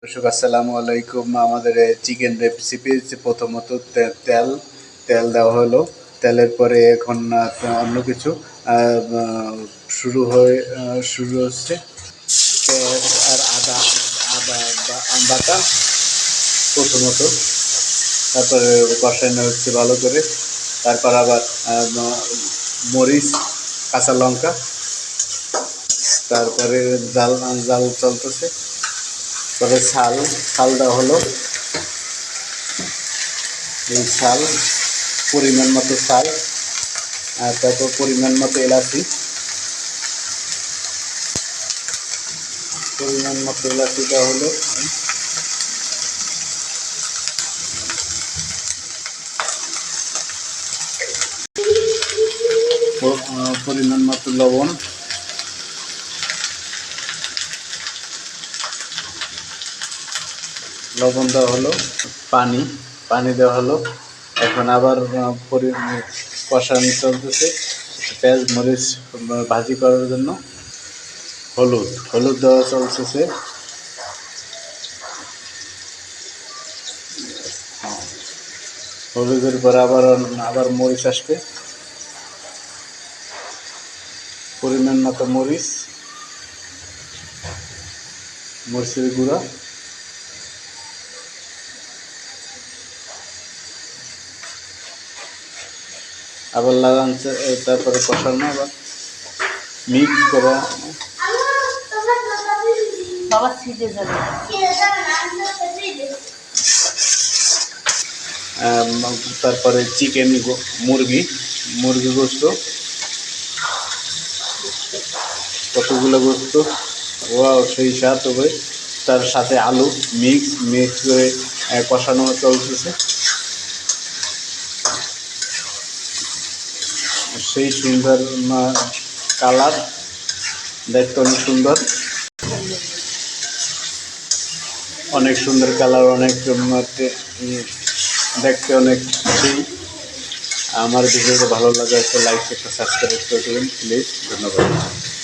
দর্শক আসসালামু আলাইকুম। আমাদের চিকেন রেসিপি প্রথমত তেল তেল দেওয়া হলো। তেলের পরে এখন অন্য কিছু শুরু হচ্ছে। পেঁয়াজ আর আদা আদা বাটা প্রথমত, তারপরে কষানো হচ্ছে ভালো করে। তারপর আবার মরিচ, কাঁচা লঙ্কা, তারপরে জাল জাল চলতেছে। তবে ছাল দেওয়া হলো। এই ছাল, পরিমাণ মতো ছাল, আর তারপর পরিমাণ মতো এলাচি, দেওয়া হলো। পরিমাণ মতো লবণ, দেওয়া হলো। পানি দেওয়া হলো। এখন আবার কষানো চলতেছে। পেঁয়াজ মরিচ ভাজি করার জন্য হলুদ দেওয়া চলতেছে। হলুদের পরে আবার মরিচ আসবে, পরিমাণ মতো মরিচের গুঁড়া, আবার লাগাচ্ছে। তারপরে কষানো, আবার মিক্স করা। তারপরে চিকেন, মুরগি গোস্ত, কতগুলো গোস্ত, সেই স্বাদ হবে। তার সাথে আলু মিক্স করে কষানো চলতেছে। সেই সুন্দর কালার, দেখতে অনেক সুন্দর কালার, অনেক দেখতে অনেক খুশি। আমার ভিডিওটা ভালো লাগে, একটা লাইক, একটা সাবস্ক্রাইব করে দেবেন প্লিজ। ধন্যবাদ।